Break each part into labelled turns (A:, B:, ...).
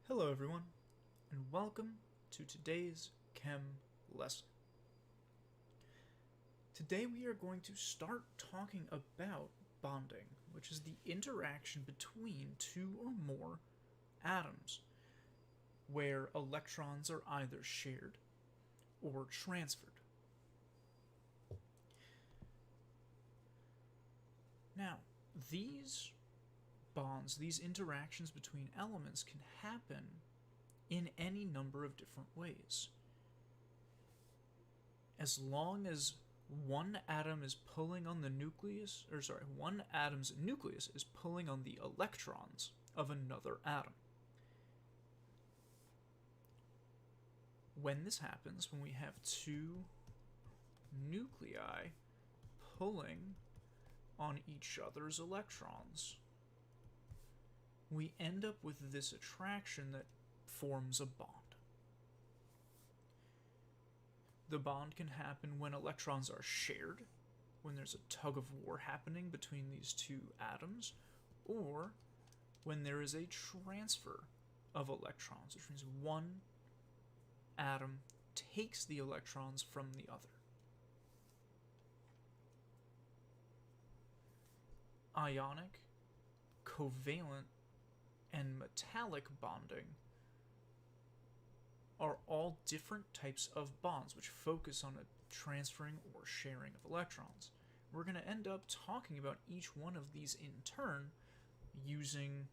A: Hello everyone, and welcome to today's chem lesson. Today we are going to start talking about bonding, which is the interaction between two or more atoms, where electrons are either shared or transferred. Now, these bonds, these interactions between elements can happen in any number of different ways. As long as one atom's nucleus is pulling on the electrons of another atom. When this happens, when we have two nuclei pulling on each other's electrons, we end up with this attraction that forms a bond. The bond can happen when electrons are shared, when there's a tug of war happening between these two atoms, or when there is a transfer of electrons, which means one atom takes the electrons from the other. Ionic, covalent, and metallic bonding are all different types of bonds which focus on a transferring or sharing of electrons. We're going to end up talking about each one of these in turn using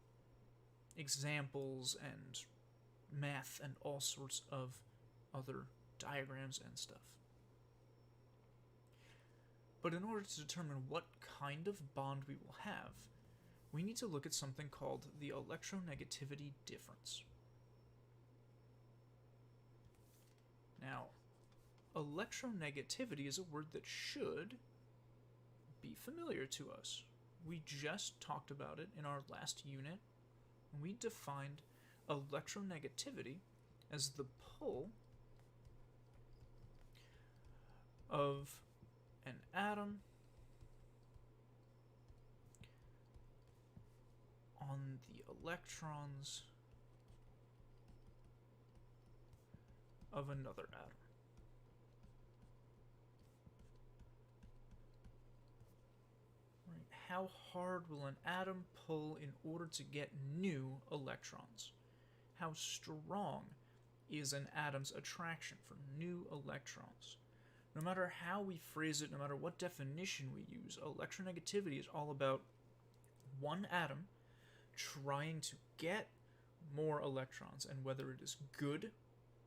A: examples and math and all sorts of other diagrams and stuff. But in order to determine what kind of bond we will have, we need to look at something called the electronegativity difference. Now, electronegativity is a word that should be familiar to us. We just talked about it in our last unit, and we defined electronegativity as the pull of an atom on the electrons of another atom. Right. How hard will an atom pull in order to get new electrons? How strong is an atom's attraction for new electrons? No matter how we phrase it, no matter what definition we use, electronegativity is all about one atom trying to get more electrons, and whether it is good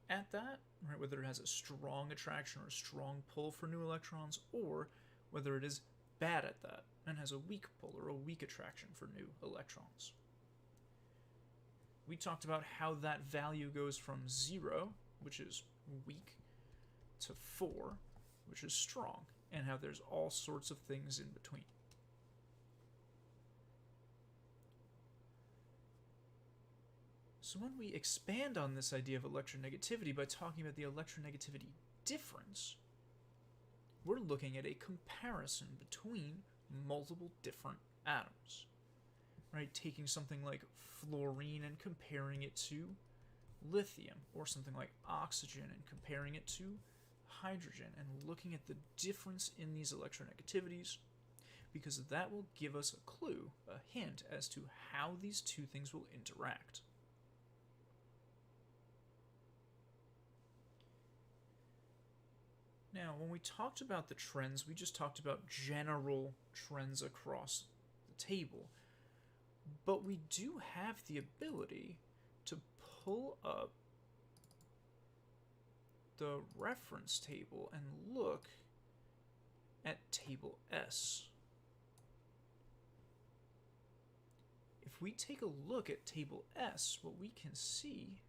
A: at that, right, whether it has a strong attraction or a strong pull for new electrons, or whether it is bad at that and has a weak pull or a weak attraction for new electrons. We talked about how that value goes from 0, which is weak, to 4, which is strong, and how there's all sorts of things in between. So when we expand on this idea of electronegativity by talking about the electronegativity difference, we're looking at a comparison between multiple different atoms. Right? Taking something like fluorine and comparing it to lithium, or something like oxygen and comparing it to hydrogen, and looking at the difference in these electronegativities, because that will give us a clue, a hint as to how these two things will interact. Now, when we talked about the trends, we just talked about general trends across the table. But we do have the ability to pull up the reference table and look at table S. If we take a look at table S, what we can see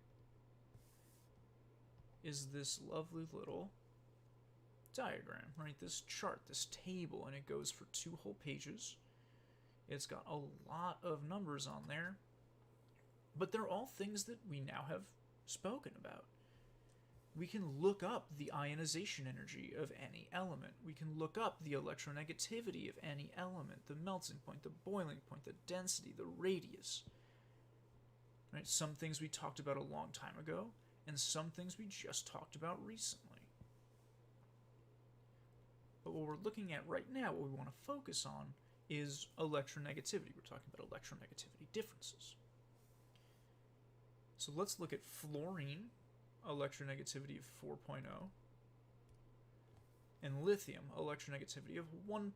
A: is this lovely little diagram, right? This chart, this table, and it goes for 2 whole pages. It's got a lot of numbers on there, but they're all things that we now have spoken about. We can look up the ionization energy of any element. We can look up the electronegativity of any element, the melting point, the boiling point, the density, the radius. Right? Some things we talked about a long time ago, and some things we just talked about recently. But what we're looking at right now, what we want to focus on, is electronegativity. We're talking about electronegativity differences. So let's look at fluorine, electronegativity of 4.0, and lithium, electronegativity of 1.0.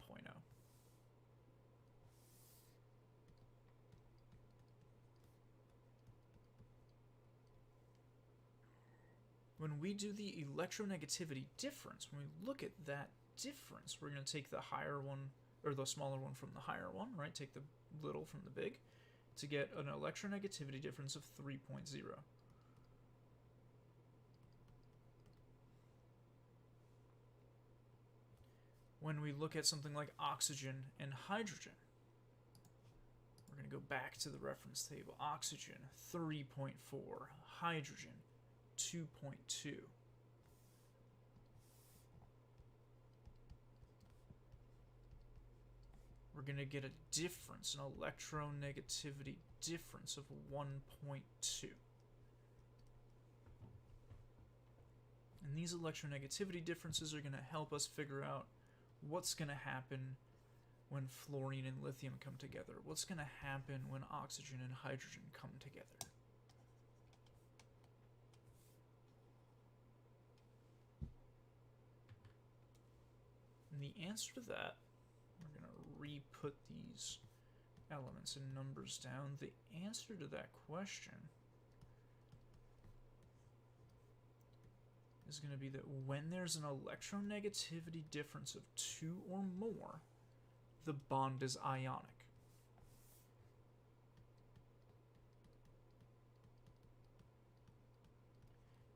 A: When we do the electronegativity difference, when we look at that difference, we're going to take the higher one, or the smaller one from the higher one, right? Take the little from the big, to get an electronegativity difference of 3.0. When we look at something like oxygen and hydrogen, we're going to go back to the reference table. Oxygen, 3.4. Hydrogen, 2.2. We're going to get a difference, an electronegativity difference of 1.2. And these electronegativity differences are going to help us figure out what's going to happen when fluorine and lithium come together. What's going to happen when oxygen and hydrogen come together. And the answer to that, we're going to re-put these elements and numbers down. The answer to that question is going to be that when there's an electronegativity difference of 2 or more, the bond is ionic.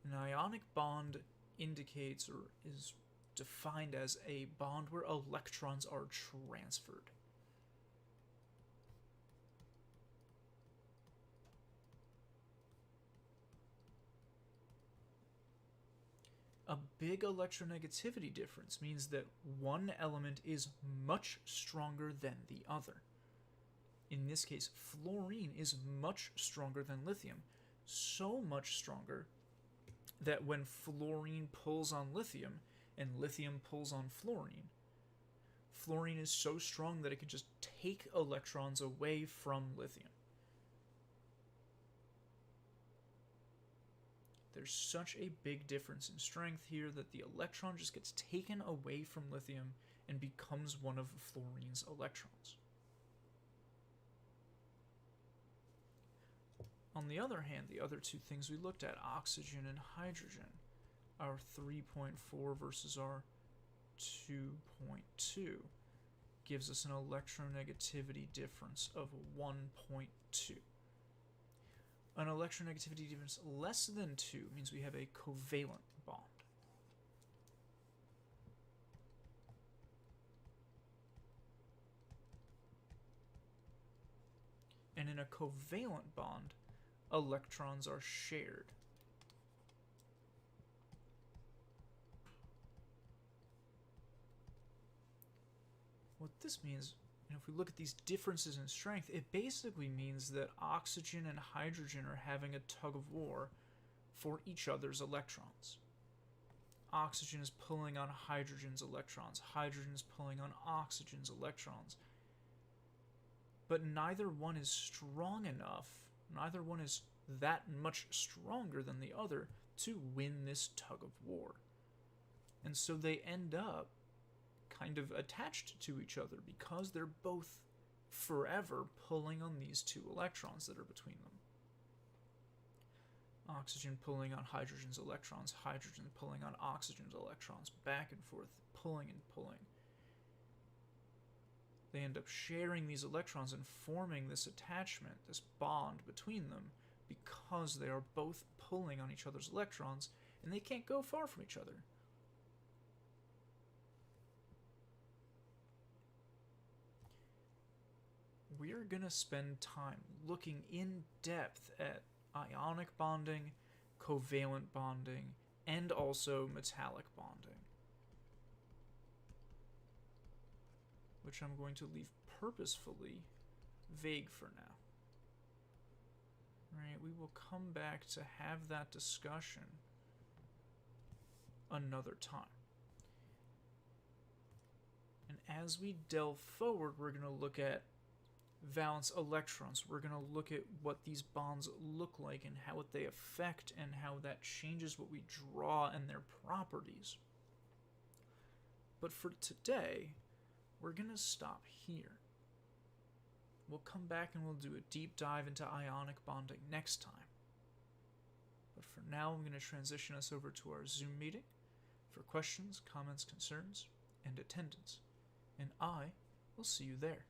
A: An ionic bond indicates or is defined as a bond where electrons are transferred. A big electronegativity difference means that one element is much stronger than the other. In this case, fluorine is much stronger than lithium, so much stronger that when fluorine pulls on lithium and lithium pulls on fluorine, fluorine is so strong that it can just take electrons away from lithium. There's such a big difference in strength here that the electron just gets taken away from lithium and becomes one of fluorine's electrons. On the other hand, the other two things we looked at, oxygen and hydrogen, our 3.4 versus our 2.2, gives us an electronegativity difference of 1.2. An electronegativity difference less than 2 means we have a covalent bond. And in a covalent bond, electrons are shared. What this means, if we look at these differences in strength, it basically means that oxygen and hydrogen are having a tug of war for each other's electrons. Oxygen is pulling on hydrogen's electrons. Hydrogen is pulling on oxygen's electrons. But neither one is strong enough, neither one is that much stronger than the other to win this tug of war. And so they end up kind of attached to each other because they're both forever pulling on these two electrons that are between them. Oxygen pulling on hydrogen's electrons, hydrogen pulling on oxygen's electrons, back and forth, pulling and pulling. They end up sharing these electrons and forming this attachment, this bond between them, because they are both pulling on each other's electrons, and they can't go far from each other. We're going to spend time looking in depth at ionic bonding, covalent bonding, and also metallic bonding, which I'm going to leave purposefully vague for now. Right, we will come back to have that discussion another time. And as we delve forward, we're going to look at valence electrons. We're going to look at what these bonds look like and how they affect and how that changes what we draw and their properties. But for today, we're going to stop here. We'll come back and we'll do a deep dive into ionic bonding next time. But for now, I'm going to transition us over to our Zoom meeting for questions, comments, concerns, and attendance. And I will see you there.